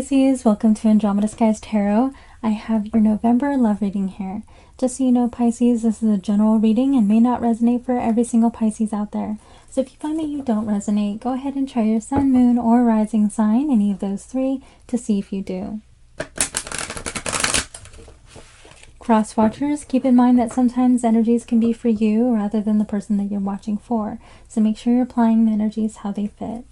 Pisces, welcome to Andromeda Skies Tarot. I have your November love reading here. Just so you know, Pisces, this is a general reading and may not resonate for every single Pisces out there. So if you find that you don't resonate, go ahead and try your sun, moon, or rising sign, any of those three, to see if you do. Cross watchers, keep in mind that sometimes energies can be for you rather than the person that you're watching for. So make sure you're applying the energies how they fit.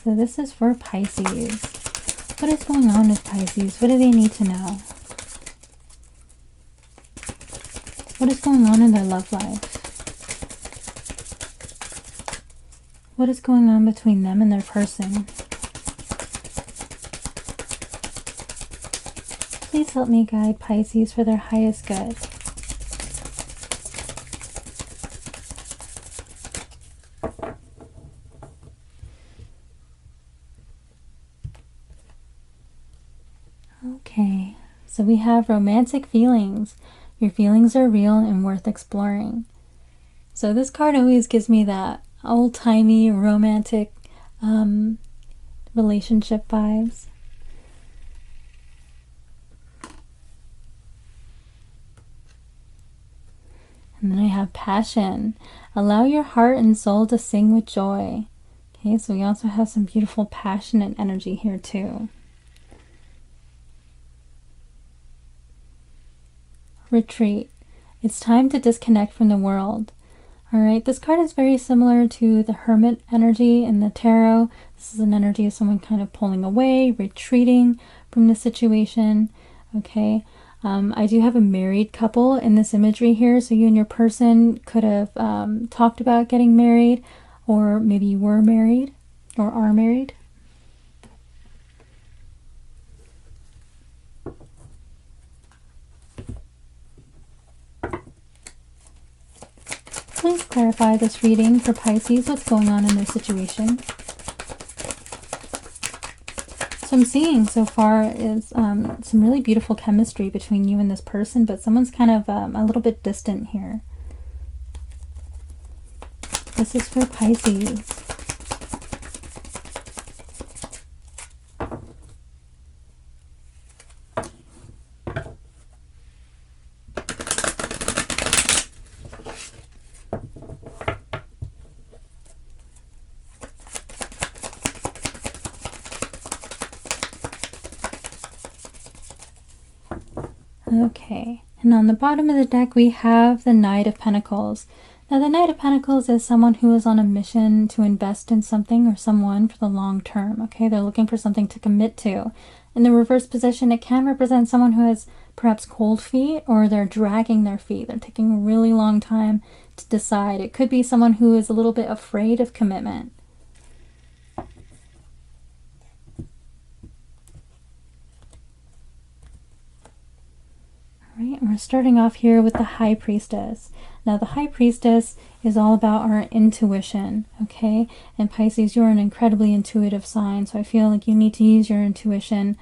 So this is for Pisces. What is going on with Pisces? What do they need to know? What is going on in their love life? What is going on between them and their person? Please help me guide Pisces for their highest good. Okay, so we have romantic feelings. Your feelings are real and worth exploring. So this card always gives me that old-timey romantic relationship vibes. And then I have passion. Allow your heart and soul to sing with joy. Okay, so we also have some beautiful passionate energy here too. Retreat. It's time to disconnect from the world. Alright, this card is very similar to the Hermit energy in the tarot. This is an energy of someone kind of pulling away, retreating from the situation. Okay, I do have a married couple in this imagery here, so you and your person could have talked about getting married, or maybe you were married or are married. Please clarify this reading for Pisces, what's going on in their situation. So I'm seeing so far is some really beautiful chemistry between you and this person, but someone's kind of a little bit distant here. This is for Pisces. Okay, and on the bottom of the deck we have the Knight of Pentacles. Now the Knight of Pentacles is someone who is on a mission to invest in something or someone for the long term. Okay, they're looking for something to commit to. In the reverse position, it can represent someone who has perhaps cold feet, or they're dragging their feet. They're taking a really long time to decide. It could be someone who is a little bit afraid of commitment. Alright, and we're starting off here with the High Priestess. Now the High Priestess is all about our intuition, okay? And Pisces, you're an incredibly intuitive sign, so I feel like you need to use your intuition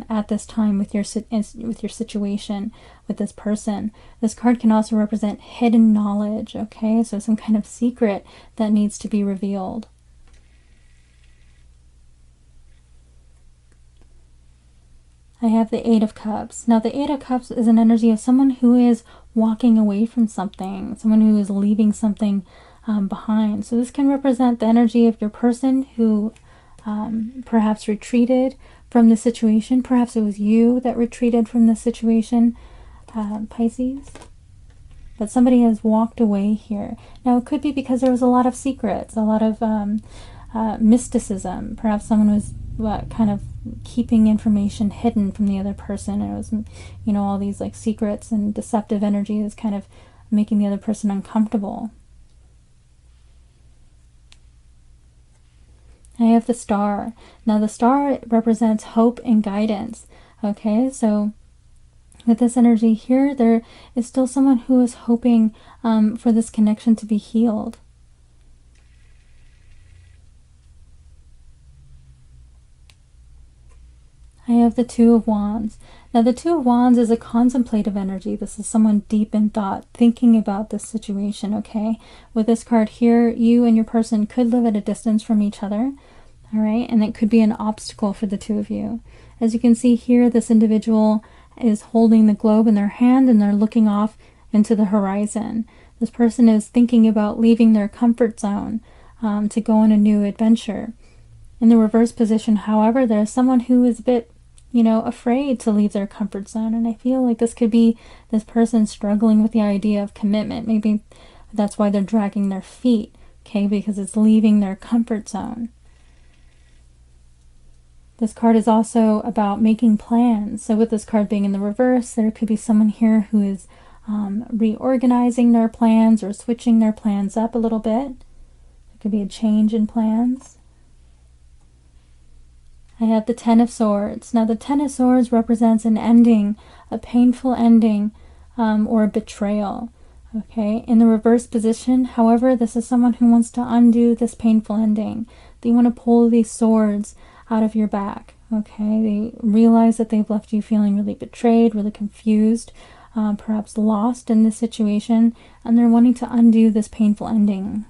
at this time with your situation, with this person. This card can also represent hidden knowledge, okay? So some kind of secret that needs to be revealed. I have the Eight of Cups. Now the Eight of Cups is an energy of someone who is walking away from something, someone who is leaving something behind. So this can represent the energy of your person who perhaps retreated from the situation. Perhaps it was you that retreated from the situation, Pisces. But somebody has walked away here. Now it could be because there was a lot of secrets, a lot of mysticism. Perhaps someone was kind of keeping information hidden from the other person, and it was, you know, all these like secrets and deceptive energies kind of making the other person uncomfortable. I have the Star. Now the Star represents hope and guidance. Okay, so with this energy here, there is still someone who is hoping for this connection to be healed. I have the Two of Wands. Now, the Two of Wands is a contemplative energy. This is someone deep in thought, thinking about this situation, okay? With this card here, you and your person could live at a distance from each other, all right? And it could be an obstacle for the two of you. As you can see here, this individual is holding the globe in their hand and they're looking off into the horizon. This person is thinking about leaving their comfort zone to go on a new adventure. In the reverse position, however, there's someone who is a bit, afraid to leave their comfort zone. And I feel like this could be this person struggling with the idea of commitment. Maybe that's why they're dragging their feet, okay, because it's leaving their comfort zone. This card is also about making plans. So with this card being in the reverse, there could be someone here who is reorganizing their plans or switching their plans up a little bit. It could be a change in plans. I have the Ten of Swords. Now, the Ten of Swords represents an ending, a painful ending, or a betrayal. Okay, in the reverse position, however, this is someone who wants to undo this painful ending. They want to pull these swords out of your back. Okay, they realize that they've left you feeling really betrayed, really confused, perhaps lost in this situation, and they're wanting to undo this painful ending.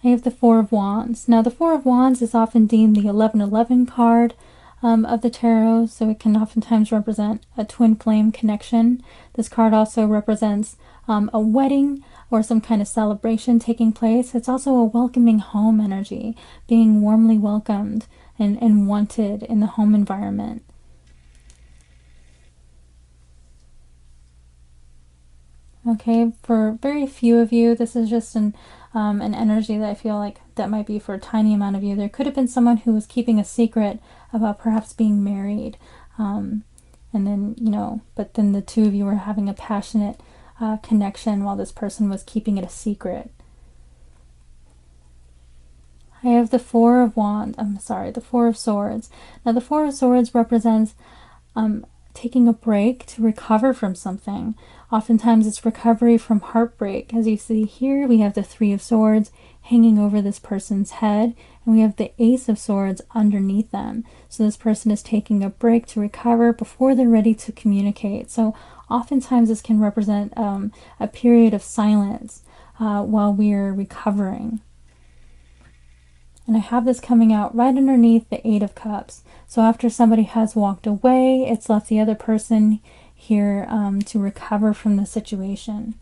I have the Four of Wands. Now, the Four of Wands is often deemed the 1111 card of the tarot, so it can oftentimes represent a twin flame connection. This card also represents a wedding or some kind of celebration taking place. It's also a welcoming home energy, being warmly welcomed and wanted in the home environment. Okay, for very few of you, this is just an energy that I feel like that might be for a tiny amount of you. There could have been someone who was keeping a secret about perhaps being married. And then, but then the two of you were having a passionate connection while this person was keeping it a secret. I have the Four of Wands. The Four of Swords. Now, the Four of Swords represents taking a break to recover from something. Oftentimes it's recovery from heartbreak. As you see here, we have the Three of Swords hanging over this person's head, and we have the Ace of Swords underneath them. So this person is taking a break to recover before they're ready to communicate. So oftentimes this can represent a period of silence while we're recovering. And I have this coming out right underneath the Eight of Cups. So after somebody has walked away, it's left the other person here to recover from the situation.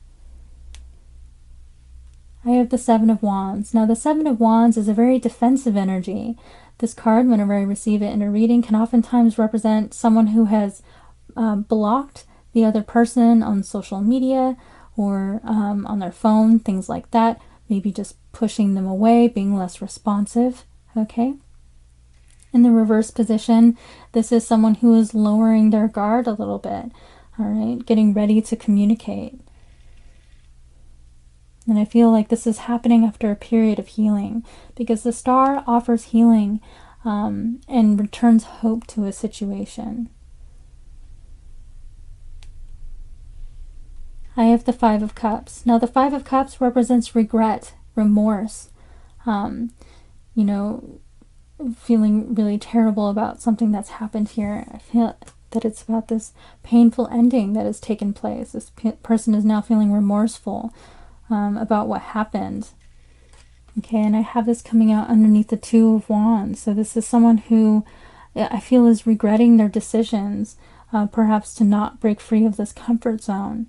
I have the Seven of Wands. Now, the Seven of Wands is a very defensive energy. This card, whenever I receive it in a reading, can oftentimes represent someone who has blocked the other person on social media or on their phone, things like that. Maybe just pushing them away, being less responsive, okay? In the reverse position, this is someone who is lowering their guard a little bit, all right? Getting ready to communicate. And I feel like this is happening after a period of healing, because the Star offers healing and returns hope to a situation. I have the Five of Cups. Now, the Five of Cups represents regret, remorse, feeling really terrible about something that's happened here. I feel that it's about this painful ending that has taken place. This person is now feeling remorseful about what happened. Okay, and I have this coming out underneath the Two of Wands. So this is someone who I feel is regretting their decisions, perhaps to not break free of this comfort zone.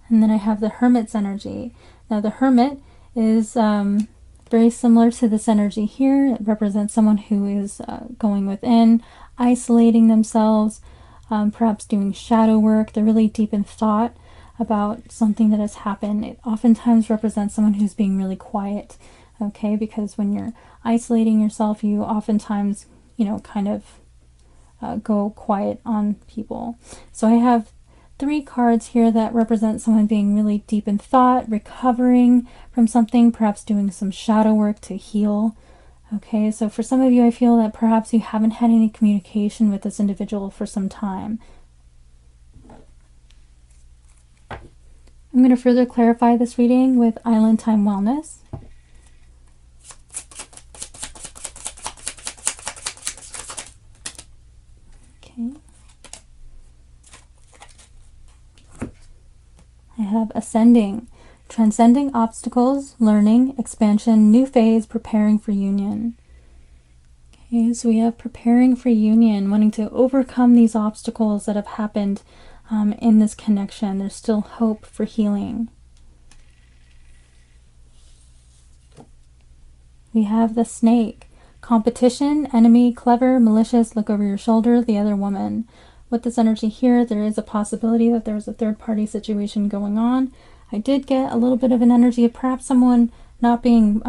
And then I have the Hermit's energy. Now, the Hermit is very similar to this energy here. It represents someone who is going within, isolating themselves, perhaps doing shadow work. They're really deep in thought about something that has happened. It oftentimes represents someone who's being really quiet, okay? Because when you're isolating yourself, you oftentimes, kind of go quiet on people. So I have 3 cards here that represent someone being really deep in thought, recovering from something, perhaps doing some shadow work to heal. Okay, so for some of you, I feel that perhaps you haven't had any communication with this individual for some time. I'm going to further clarify this reading with Island Time Wellness. Okay. I have Ascending, transcending obstacles, learning, expansion, new phase, preparing for union. Okay, so we have preparing for union, wanting to overcome these obstacles that have happened in this connection. There's still hope for healing. We have the Snake, competition, enemy, clever, malicious, look over your shoulder, the other woman. With this energy here, there is a possibility that there was a third-party situation going on. I did get a little bit of an energy of perhaps someone not being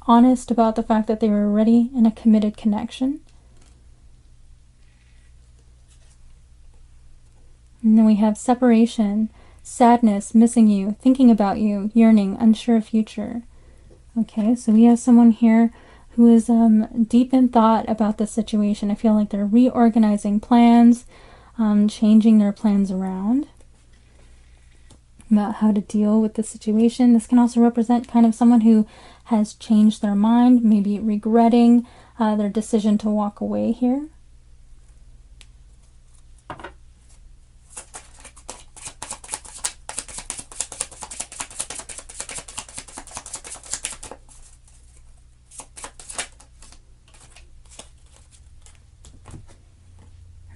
honest about the fact that they were already in a committed connection. And then we have separation, sadness, missing you, thinking about you, yearning, unsure of future. Okay, so we have someone here who is deep in thought about the situation. I feel like they're reorganizing plans, changing their plans around about how to deal with the situation. This can also represent kind of someone who has changed their mind, maybe regretting their decision to walk away here.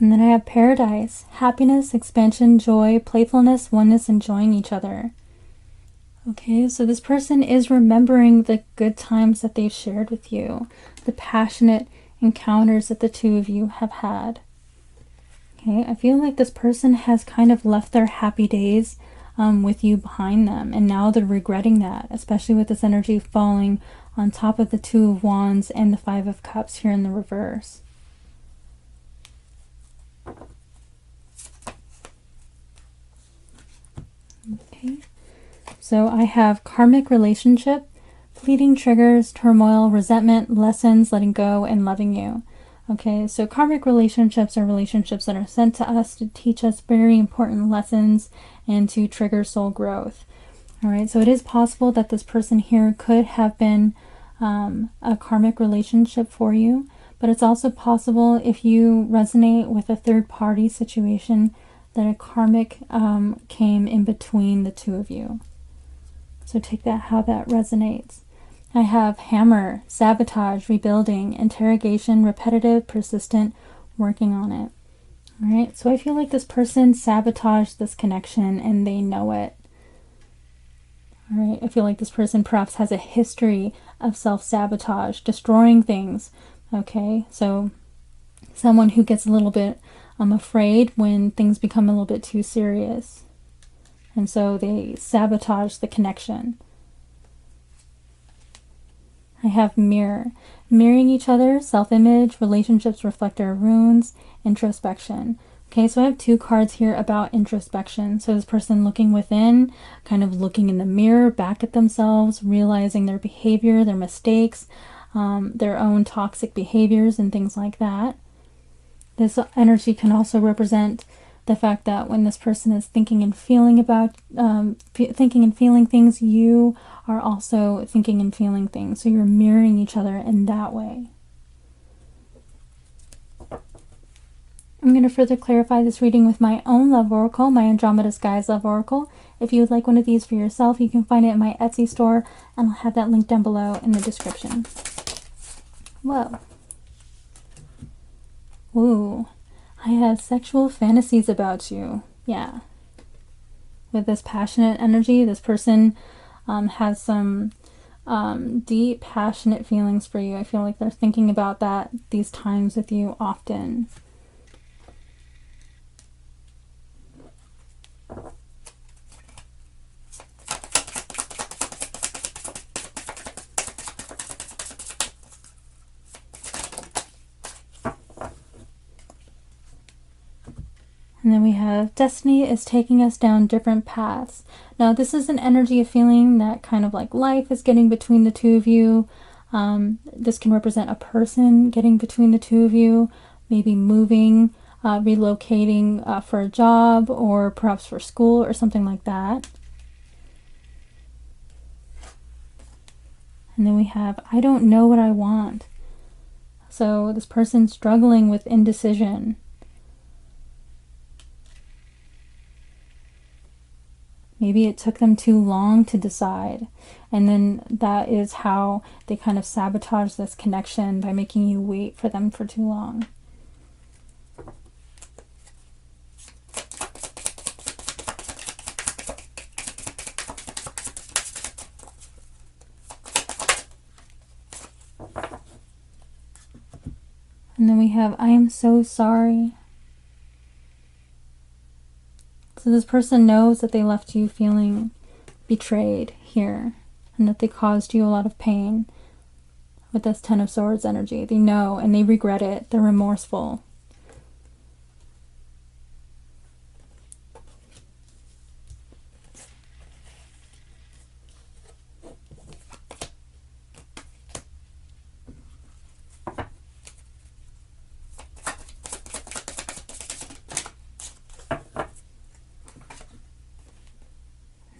And then I have Paradise, happiness, expansion, joy, playfulness, oneness, enjoying each other. Okay, so this person is remembering the good times that they've shared with you, the passionate encounters that the two of you have had. Okay, I feel like this person has kind of left their happy days with you behind them, and now they're regretting that, especially with this energy falling on top of the Two of Wands and the Five of Cups here in the reverse. Okay, so I have Karmic Relationship, fleeting triggers, turmoil, resentment, lessons, letting go, and loving you. Okay, so karmic relationships are relationships that are sent to us to teach us very important lessons and to trigger soul growth. All right, so it is possible that this person here could have been a karmic relationship for you, but it's also possible, if you resonate with a third-party situation, that a karmic came in between the two of you. So take that how that resonates. I have Hammer, sabotage, rebuilding, interrogation, repetitive, persistent, working on it. All right, so I feel like this person sabotaged this connection and they know it. All right, I feel like this person perhaps has a history of self-sabotage, destroying things. Okay, so someone who gets a little bit afraid when things become a little bit too serious. And so they sabotage the connection. I have Mirror, mirroring each other, self-image, relationships reflect their wounds, introspection. Okay, so I have two cards here about introspection. So this person looking within, kind of looking in the mirror, back at themselves, realizing their behavior, their mistakes, their own toxic behaviors and things like that. This energy can also represent the fact that when this person is thinking and feeling about, thinking and feeling things, you are also thinking and feeling things. So you're mirroring each other in that way. I'm going to further clarify this reading with my own love oracle, my Andromeda Skies love oracle. If you would like one of these for yourself, you can find it in my Etsy store, and I'll have that link down below in the description. Whoa. Ooh. I have sexual fantasies about you. Yeah. With this passionate energy, this person has some deep, passionate feelings for you. I feel like they're thinking about these times with you often. And then we have destiny is taking us down different paths. Now this is an energy of feeling that kind of like life is getting between the two of you. This can represent a person getting between the two of you, maybe moving, relocating for a job, or perhaps for school or something like that. And then we have, I don't know what I want. So this person's struggling with indecision. Maybe it took them too long to decide. And then that is how they kind of sabotage this connection, by making you wait for them for too long. And then we have, I am so sorry. So this person knows that they left you feeling betrayed here, and that they caused you a lot of pain with this Ten of Swords energy. They know, and they regret it. They're remorseful.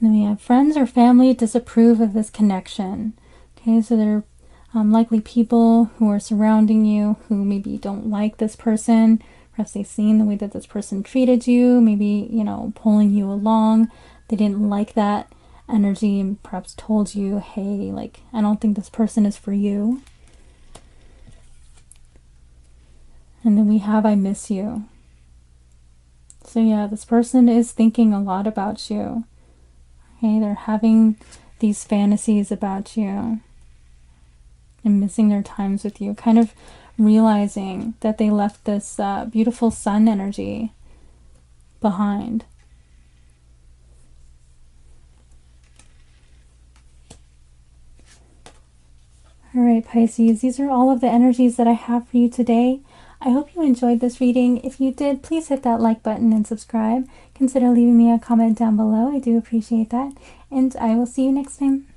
And then we have friends or family disapprove of this connection. Okay, so they're likely people who are surrounding you who maybe don't like this person. Perhaps they've seen the way that this person treated you, maybe, you know, pulling you along. They didn't like that energy and perhaps told you, hey, like, I don't think this person is for you. And then we have, I miss you. So yeah, this person is thinking a lot about you. Okay, they're having these fantasies about you and missing their times with you, kind of realizing that they left this beautiful sun energy behind. All right, Pisces, these are all of the energies that I have for you today. I hope you enjoyed this reading. If you did, please hit that like button and subscribe. Consider leaving me a comment down below. I do appreciate that. And I will see you next time.